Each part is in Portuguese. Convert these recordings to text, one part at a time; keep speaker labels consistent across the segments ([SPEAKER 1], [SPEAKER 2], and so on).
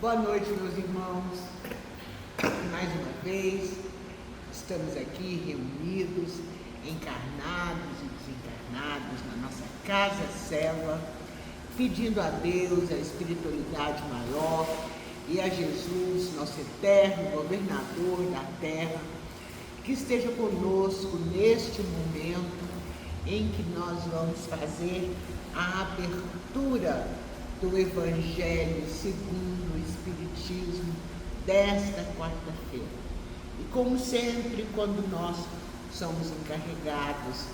[SPEAKER 1] Boa noite, meus irmãos. Mais uma vez, estamos aqui reunidos, encarnados e desencarnados, na nossa casa célula, pedindo a Deus, a espiritualidade maior e a Jesus, nosso eterno governador da terra, que esteja conosco neste momento em que nós vamos fazer a abertura do Evangelho segundo o Espiritismo desta quarta-feira. E como sempre, quando nós somos encarregados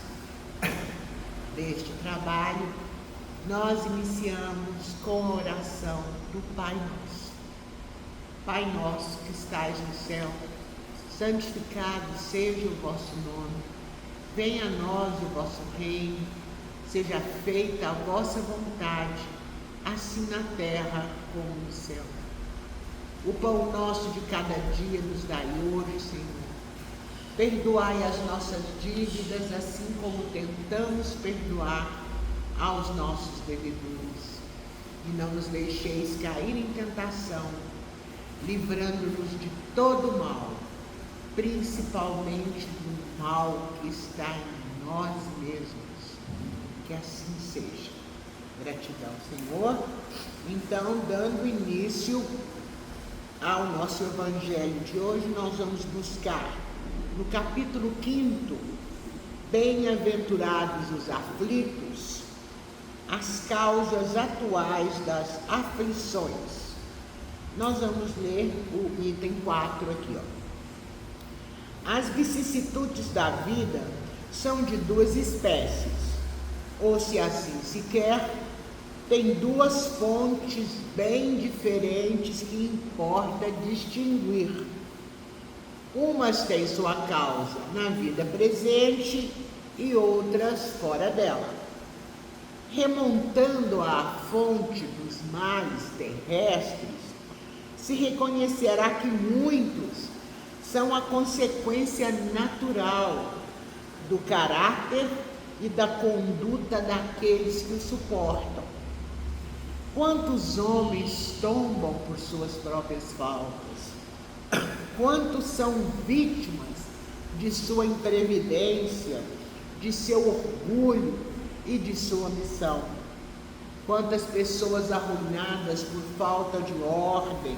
[SPEAKER 1] deste trabalho, nós iniciamos com a oração do Pai Nosso. Pai nosso que estais no céu, santificado seja o vosso nome. Venha a nós o vosso reino, seja feita a vossa vontade, assim na terra como no céu. O pão nosso de cada dia nos dai hoje, Senhor. Perdoai as nossas dívidas, assim como tentamos perdoar aos nossos devedores. E não nos deixeis cair em tentação, livrando-nos de todo mal, principalmente do mal que está em nós mesmos. Que assim seja. Gratidão, Senhor. Então, dando início ao nosso Evangelho de hoje, nós vamos buscar no capítulo 5, Bem-aventurados os aflitos, as causas atuais das aflições. Nós vamos ler o item 4 aqui, ó. As vicissitudes da vida são de duas espécies, ou se assim se quer, tem duas fontes bem diferentes que importa distinguir. Umas têm sua causa na vida presente e outras fora dela. Remontando à fonte dos males terrestres, se reconhecerá que muitos são a consequência natural do caráter e da conduta daqueles que o suportam. Quantos homens tombam por suas próprias faltas? Quantos são vítimas de sua imprevidência, de seu orgulho e de sua ambição? Quantas pessoas arruinadas por falta de ordem,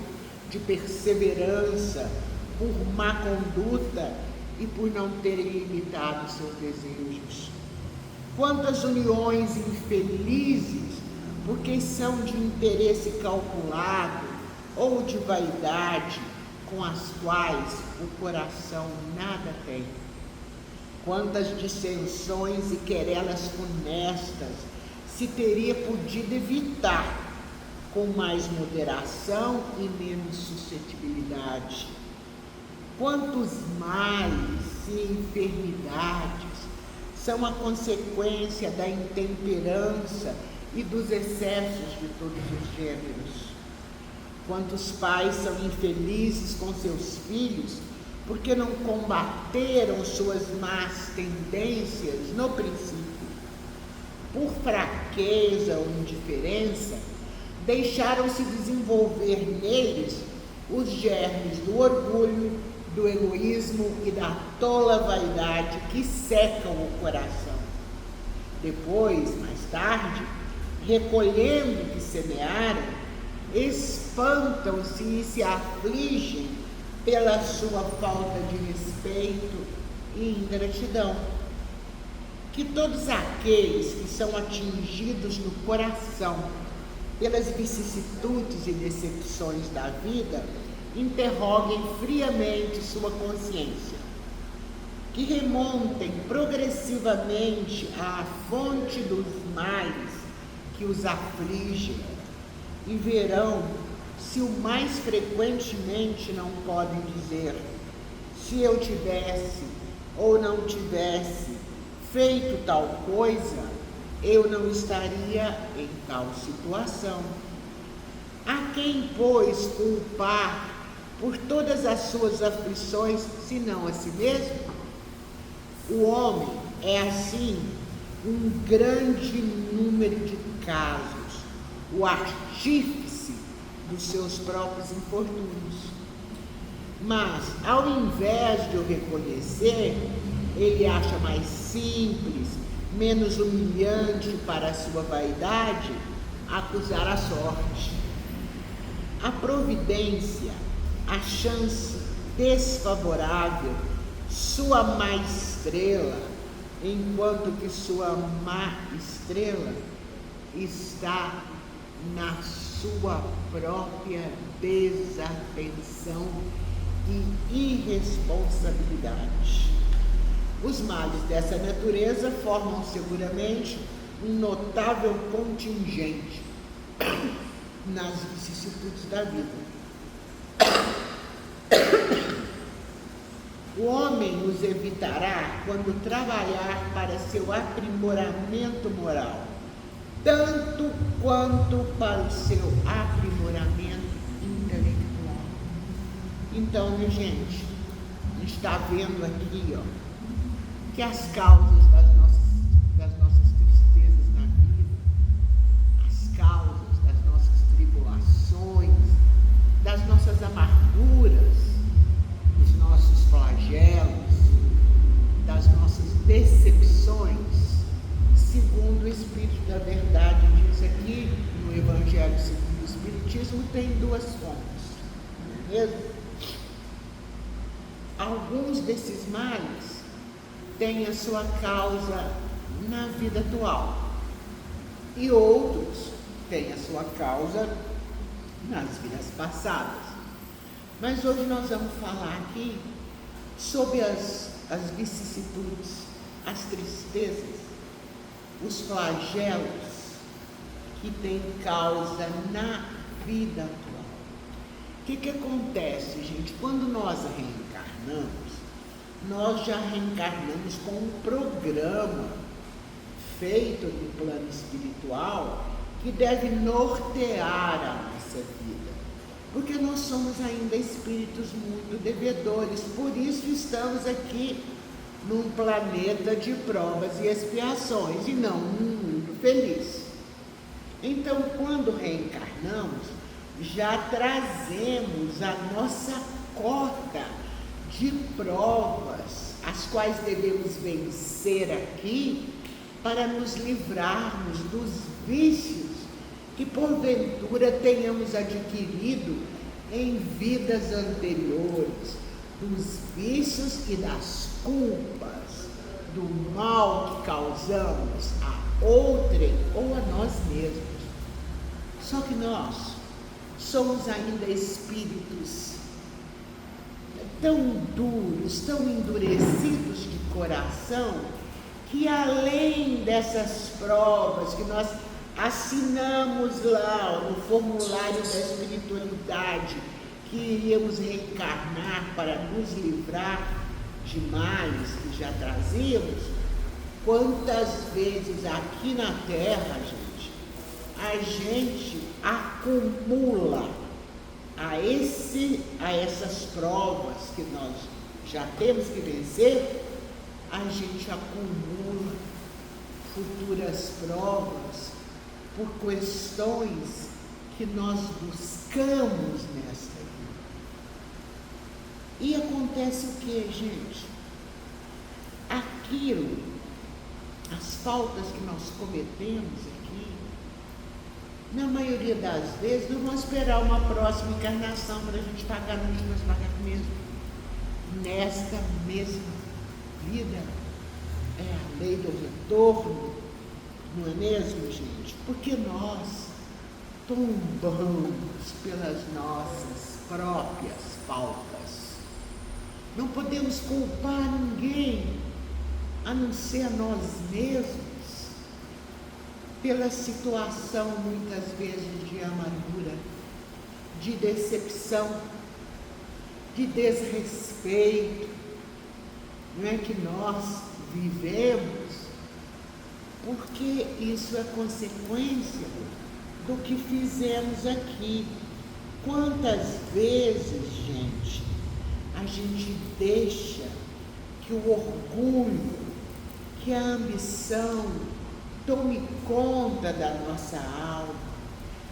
[SPEAKER 1] de perseverança, por má conduta e por não terem limitado seus desejos? Quantas uniões infelizes porque são de interesse calculado ou de vaidade, com as quais o coração nada tem? Quantas dissensões e querelas funestas se teria podido evitar com mais moderação e menos suscetibilidade? Quantos males e enfermidades são a consequência da intemperança e dos excessos de todos os gêneros? Quantos pais são infelizes com seus filhos porque não combateram suas más tendências no princípio? Por fraqueza ou indiferença, deixaram-se desenvolver neles os germes do orgulho, do egoísmo e da tola vaidade que secam o coração. Depois, mais tarde, recolhendo o que semearam, espantam-se e se afligem pela sua falta de respeito e ingratidão. Que todos aqueles que são atingidos no coração pelas vicissitudes e decepções da vida interroguem friamente sua consciência, que remontem progressivamente à fonte dos males que os afligem e verão se o mais frequentemente não podem dizer: se eu tivesse ou não tivesse feito tal coisa, eu não estaria em tal situação. A quem, pois, culpar por todas as suas aflições, senão a si mesmo? O homem é, assim, um grande número de casos, o artífice dos seus próprios infortúnios. Mas, ao invés de o reconhecer, ele acha mais simples, menos humilhante para a sua vaidade, acusar a sorte. A providência, a chance desfavorável, sua má estrela, enquanto que sua má estrela está na sua própria desatenção e irresponsabilidade. Os males dessa natureza formam seguramente um notável contingente nas vicissitudes da vida. O homem os evitará quando trabalhar para seu aprimoramento moral, tanto quanto para o seu aprimoramento intelectual. Então, minha gente, a gente está vendo aqui, que as causas das nossas tristezas na vida, as causas das nossas tribulações, das nossas amarguras, dos nossos flagelos, das nossas decepções, segundo o Espírito da Verdade diz aqui no Evangelho segundo o Espiritismo, tem duas fontes, não é mesmo? Alguns desses males têm a sua causa na vida atual e outros têm a sua causa nas vidas passadas. Mas hoje nós vamos falar aqui sobre as vicissitudes, as tristezas, os flagelos que têm causa na vida atual. O que acontece, gente? Quando nós reencarnamos, nós já reencarnamos com um programa feito no plano espiritual que deve nortear a nossa vida, porque nós somos ainda espíritos muito devedores, por isso estamos aqui num planeta de provas e expiações e não num mundo feliz. Então, quando reencarnamos, já trazemos a nossa cota de provas, as quais devemos vencer aqui para nos livrarmos dos vícios que porventura tenhamos adquirido em vidas anteriores, dos vícios e das culpas, do mal que causamos a outrem ou a nós mesmos. Só que nós somos ainda espíritos tão duros, tão endurecidos de coração, que além dessas provas que nós assinamos lá no formulário da espiritualidade, que iríamos reencarnar para nos livrar de males que já trazíamos, quantas vezes aqui na Terra, a gente acumula a essas provas que nós já temos que vencer, a gente acumula futuras provas por questões que nós buscamos nesta vida. E acontece o que, gente? Aquilo, as faltas que nós cometemos aqui, na maioria das vezes, não vamos esperar uma próxima encarnação para a gente pagar, não, a gente vai pagar mesmo. Nesta mesma vida, é a lei do retorno, não é mesmo, gente? Porque nós tombamos pelas nossas próprias faltas. Não podemos culpar ninguém, a não ser a nós mesmos, pela situação, muitas vezes, de amargura, de decepção, de desrespeito. Não é que nós vivemos, porque isso é consequência do que fizemos aqui. Quantas vezes, gente, a gente deixa que o orgulho, que a ambição tome conta da nossa alma,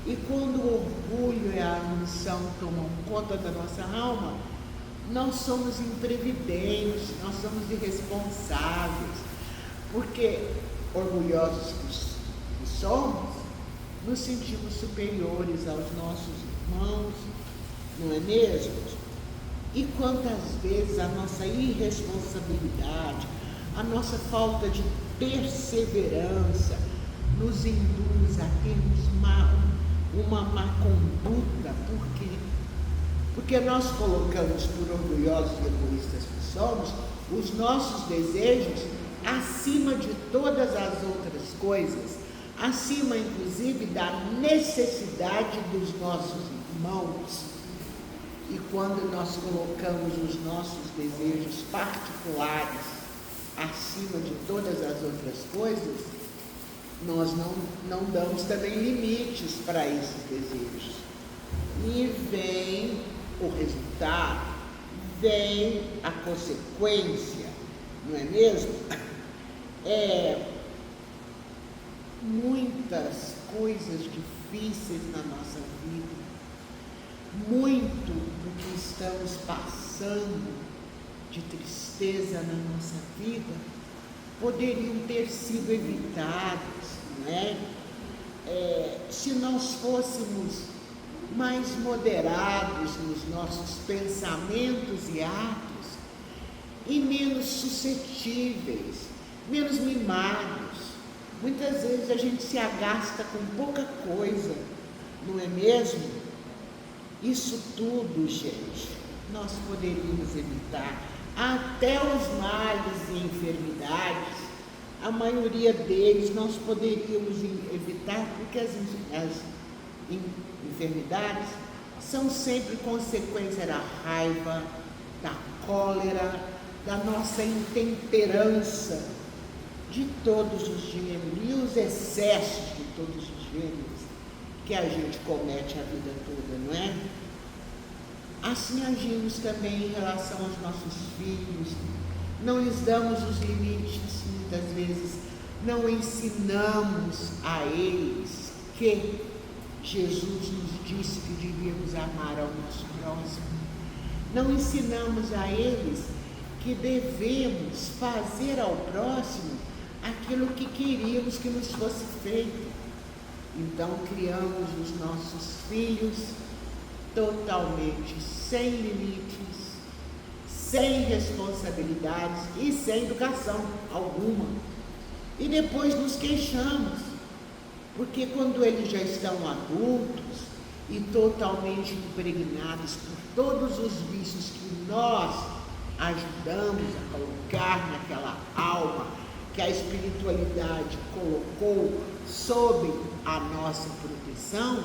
[SPEAKER 1] E quando o orgulho e a ambição tomam conta da nossa alma, nós somos imprevidentes, nós somos irresponsáveis, porque orgulhosos que somos, nos sentimos superiores aos nossos irmãos, não é mesmo? E quantas vezes a nossa irresponsabilidade, a nossa falta de perseverança nos induz a termos uma má conduta, porque nós colocamos, por orgulhosos e egoístas que somos, os nossos desejos acima de todas as outras coisas, acima inclusive da necessidade dos nossos irmãos. E quando nós colocamos os nossos desejos particulares acima de todas as outras coisas, nós não damos também limites para esses desejos. E vem o resultado, vem a consequência, não é mesmo? Muitas coisas difíceis na nossa vida, muito do que estamos passando de tristeza na nossa vida, poderiam ter sido evitados, não é? Se nós fôssemos mais moderados nos nossos pensamentos e atos e menos suscetíveis, menos mimados. Muitas vezes a gente se agasta com pouca coisa, não é mesmo? Isso tudo, gente, nós poderíamos evitar. Até os males e enfermidades, a maioria deles nós poderíamos evitar, porque as enfermidades são sempre consequência da raiva, da cólera, da nossa intemperança de todos os gêneros e os excessos de todos os gêneros que a gente comete a vida toda, não é? Assim agimos também em relação aos nossos filhos, não lhes damos os limites, muitas vezes não ensinamos a eles que Jesus nos disse que devíamos amar ao nosso próximo, não ensinamos a eles que devemos fazer ao próximo aquilo que queríamos que nos fosse feito. Então criamos os nossos filhos totalmente sem limites, sem responsabilidades e sem educação alguma. E depois nos queixamos, porque quando eles já estão adultos e totalmente impregnados por todos os vícios que nós ajudamos a colocar naquela alma que a espiritualidade colocou sob a nossa proteção,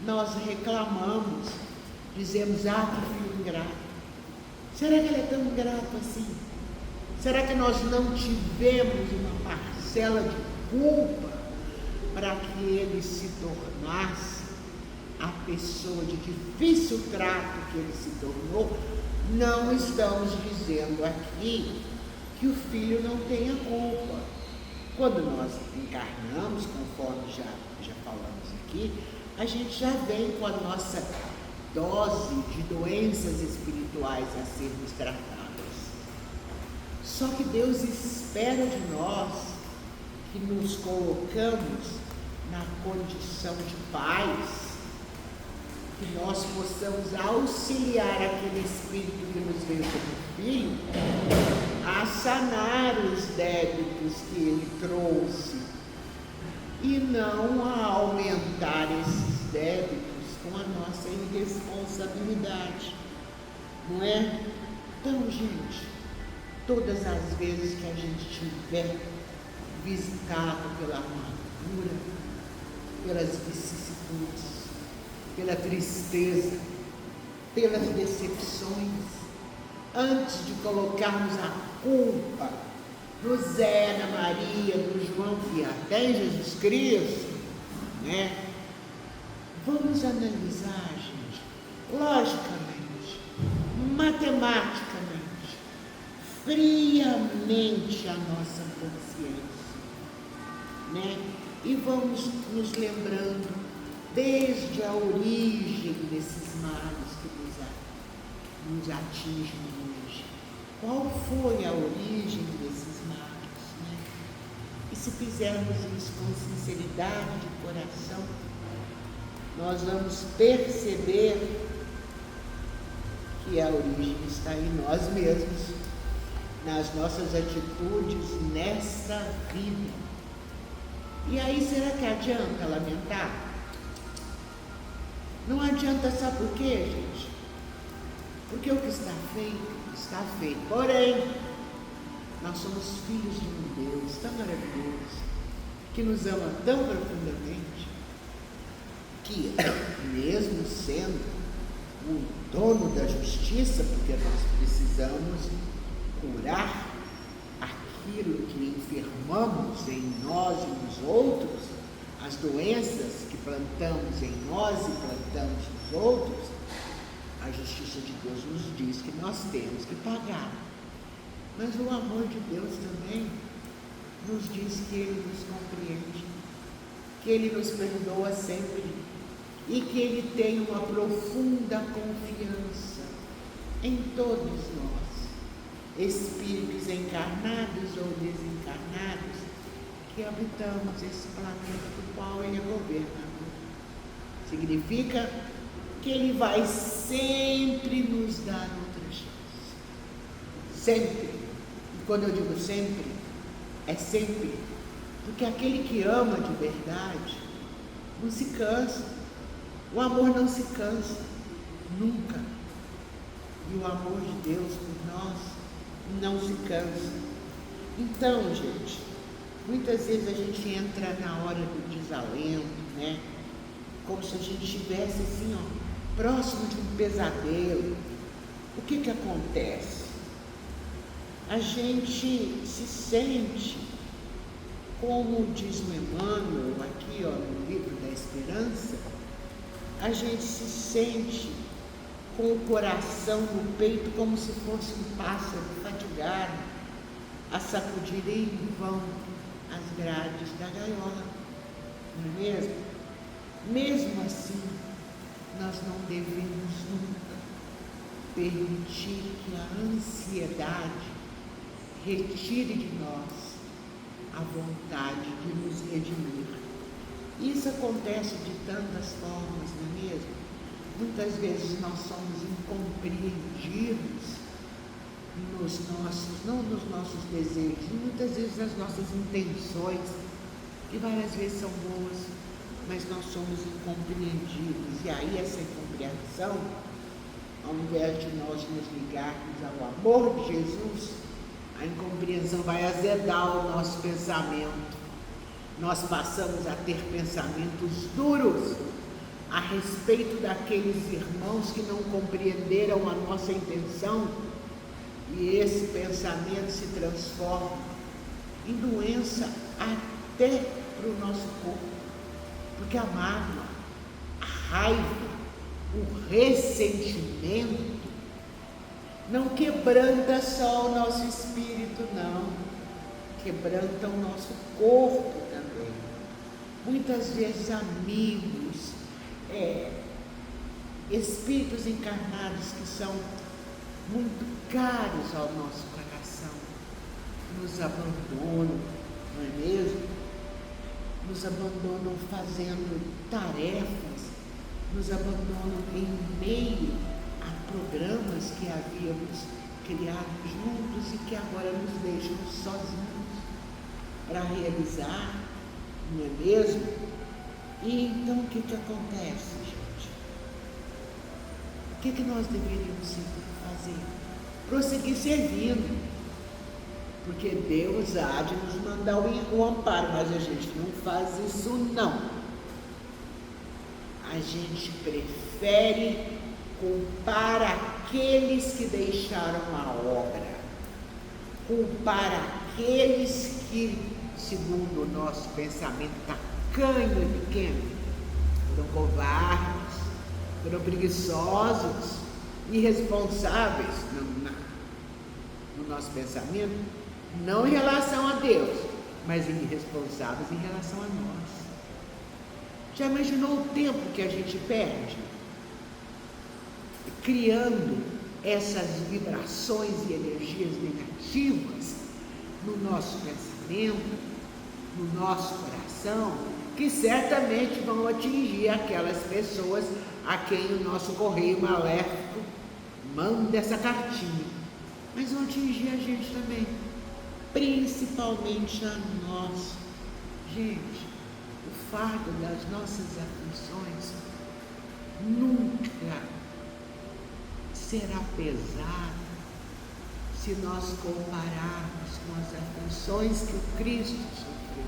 [SPEAKER 1] nós reclamamos, dizemos: que filho ingrato. Será que ele é tão ingrato assim? Será que nós não tivemos uma parcela de culpa para que ele se tornasse a pessoa de difícil trato que ele se tornou? Não estamos dizendo aqui que o filho não tenha culpa. Quando nós encarnamos, conforme já falamos aqui, a gente já vem com a nossa dose de doenças espirituais a sermos tratadas. Só que Deus espera de nós que nos colocamos na condição de pais, que nós possamos auxiliar aquele espírito que nos veio como filho a sanar os débitos que ele trouxe e não a aumentar esses débitos com a nossa irresponsabilidade, não é? Então, gente, todas as vezes que a gente tiver visitado pela amargura, pelas vicissitudes, pela tristeza, pelas decepções, antes de colocarmos a culpa no Zé, na Maria, no João e até em Jesus Cristo, né? Vamos analisar, gente, logicamente, matematicamente, friamente a nossa consciência, né? e vamos nos lembrando desde a origem desses males que nos atingem hoje. Qual foi a origem desses males, né? E se fizermos isso com sinceridade de coração, nós vamos perceber que a origem está em nós mesmos, nas nossas atitudes, nesta vida. E aí, será que adianta lamentar? Não adianta, sabe por quê, gente? Porque o que está feito, está feito. Porém, nós somos filhos de um Deus tão maravilhoso, que nos ama tão profundamente, que mesmo sendo o dono da justiça, porque nós precisamos curar aquilo que enfermamos em nós e nos outros, as doenças que plantamos em nós e plantamos nos outros, a justiça de Deus nos diz que nós temos que pagar. Mas o amor de Deus também nos diz que Ele nos compreende, que Ele nos perdoa sempre e que Ele tem uma profunda confiança em todos nós, espíritos encarnados ou desencarnados, que habitamos esse planeta do qual Ele é governador. Significa que Ele vai sempre nos dar outra chance. Sempre. E quando eu digo sempre, é sempre. Porque aquele que ama de verdade não se cansa. O amor não se cansa, nunca. E o amor de Deus por nós não se cansa. Então, gente, muitas vezes a gente entra na hora do desalento, né? Como se a gente estivesse assim, ó, próximo de um pesadelo. O que que acontece? A gente se sente, como diz o Emmanuel aqui, ó, no livro da Esperança, a gente se sente com o coração no peito como se fosse um pássaro fatigado a sacudir em vão as grades da gaiola, não é mesmo? Mesmo assim, nós não devemos nunca permitir que a ansiedade retire de nós a vontade de nos redimir. Isso acontece de tantas formas, não é mesmo? Muitas vezes nós somos incompreendidos não nos nossos desejos, muitas vezes nas nossas intenções, que várias vezes são boas, mas nós somos incompreendidos. E aí essa incompreensão, ao invés de nós nos ligarmos ao amor de Jesus, a incompreensão vai azedar o nosso pensamento. Nós passamos a ter pensamentos duros a respeito daqueles irmãos que não compreenderam a nossa intenção, e esse pensamento se transforma em doença até para o nosso corpo, porque a mágoa, a raiva, o ressentimento não quebranta só o nosso espírito, não, quebranta o nosso corpo também. Muitas vezes amigos, espíritos encarnados que são muito caros ao nosso coração, nos abandonam, não é mesmo? Nos abandonam fazendo tarefas, nos abandonam em meio a programas que havíamos criado juntos e que agora nos deixam sozinhos para realizar, não é mesmo? E então o que acontece, gente? O que nós deveríamos fazer? Prosseguir servindo, porque Deus há de nos mandar o amparo, mas a gente não faz isso não. A gente prefere culpar aqueles que deixaram a obra, culpar aqueles que, segundo o nosso pensamento tacanho e pequeno, foram covardes, foram preguiçosos, irresponsáveis no nosso pensamento, não em relação a Deus, mas irresponsáveis em relação a nós. Já imaginou o tempo que a gente perde criando essas vibrações e energias negativas no nosso pensamento, no nosso coração, que certamente vão atingir aquelas pessoas a quem o nosso correio maléfico manda essa cartinha, mas vão atingir a gente também, principalmente a nós. Gente, o fardo das nossas aflições nunca será pesado se nós compararmos com as aflições que o Cristo sofreu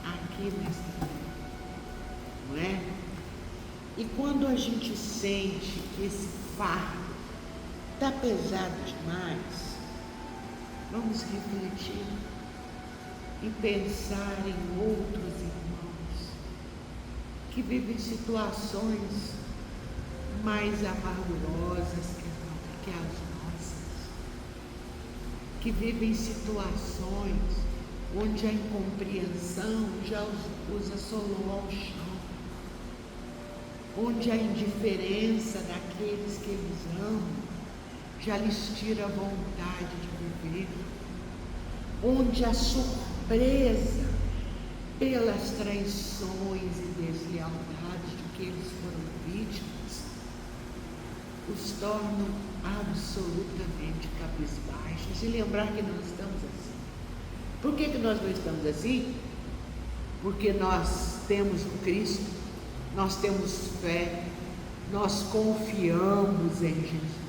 [SPEAKER 1] aqui nesta terra, não é? E quando a gente sente que esse fardo está pesado demais, vamos refletir e pensar em outros irmãos que vivem situações mais amargurosas que as nossas, que vivem situações onde a incompreensão já os assolou ao chão, onde a indiferença daqueles que eles amam já lhes tira a vontade de viver, onde a surpresa pelas traições e deslealdades de que eles foram vítimas os tornam absolutamente cabisbaixos, e lembrar que nós estamos assim. Por que nós não estamos assim? Porque nós temos o Cristo, nós temos fé, nós confiamos em Jesus.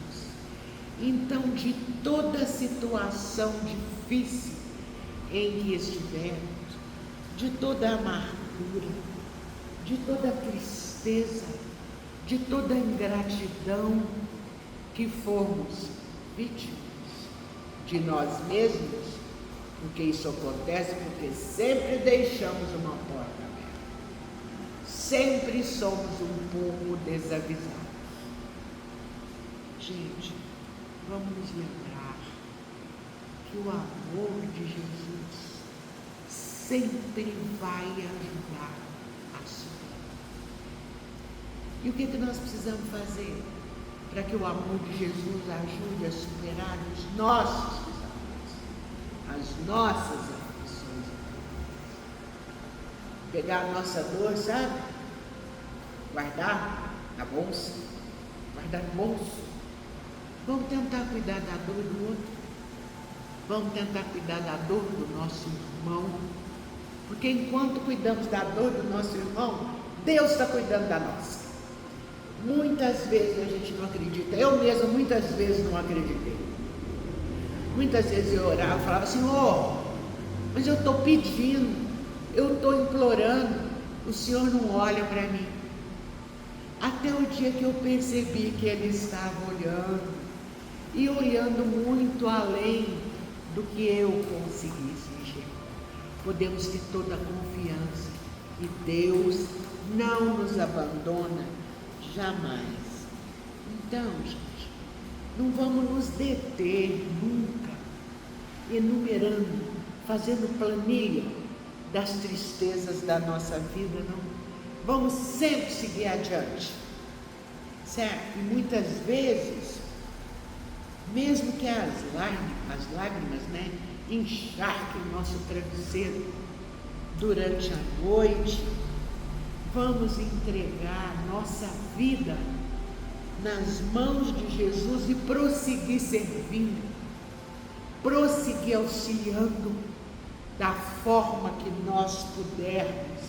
[SPEAKER 1] Então, de toda situação difícil em que estivermos, de toda amargura, de toda tristeza, de toda ingratidão que formos vítimas de nós mesmos, porque isso acontece porque sempre deixamos uma porta aberta, sempre somos um pouco desavisados. Gente, vamos nos lembrar que o amor de Jesus sempre vai ajudar a superar. E o que nós precisamos fazer para que o amor de Jesus ajude a superar os nossos desafios, as nossas aflições? Pegar a nossa dor, sabe? Guardar na bolsa, guardar no bolso. Vamos tentar cuidar da dor do outro. Vamos tentar cuidar da dor do nosso irmão. Porque enquanto cuidamos da dor do nosso irmão, Deus está cuidando da nossa. Muitas vezes a gente não acredita. Eu mesma muitas vezes não acreditei. Muitas vezes eu orava e falava: Senhor, mas eu estou pedindo, eu estou implorando, o Senhor não olha para mim. Até o dia que eu percebi que Ele estava olhando, e olhando muito além do que eu conseguisse enxergar. Podemos ter toda a confiança que Deus não nos abandona jamais. Então, gente, não vamos nos deter nunca enumerando, fazendo planilha das tristezas da nossa vida, não. Vamos sempre seguir adiante, certo? E muitas vezes, mesmo que as lágrimas, encharquem o nosso travesseiro durante a noite, vamos entregar nossa vida nas mãos de Jesus e prosseguir servindo, prosseguir auxiliando da forma que nós pudermos,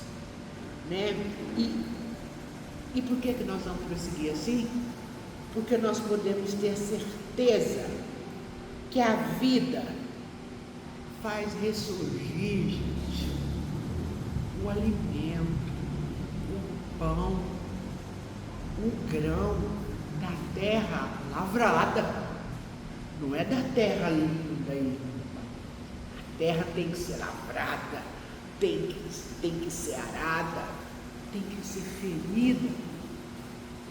[SPEAKER 1] E por que nós vamos prosseguir assim? Porque nós podemos ter certeza que a vida faz ressurgir, gente, o alimento, o pão, o grão da terra lavrada, não é da terra linda e limpa. A terra tem que ser lavrada, tem que ser arada, tem que ser ferida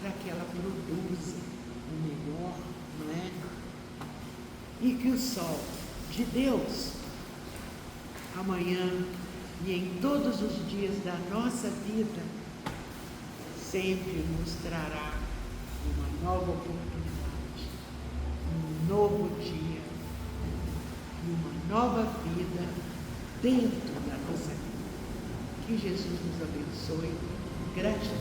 [SPEAKER 1] para que ela produza o melhor, não é? E que o sol de Deus amanhã e em todos os dias da nossa vida, sempre nos trará uma nova oportunidade, um novo dia e uma nova vida dentro da nossa vida. Que Jesus nos abençoe. Gratidão.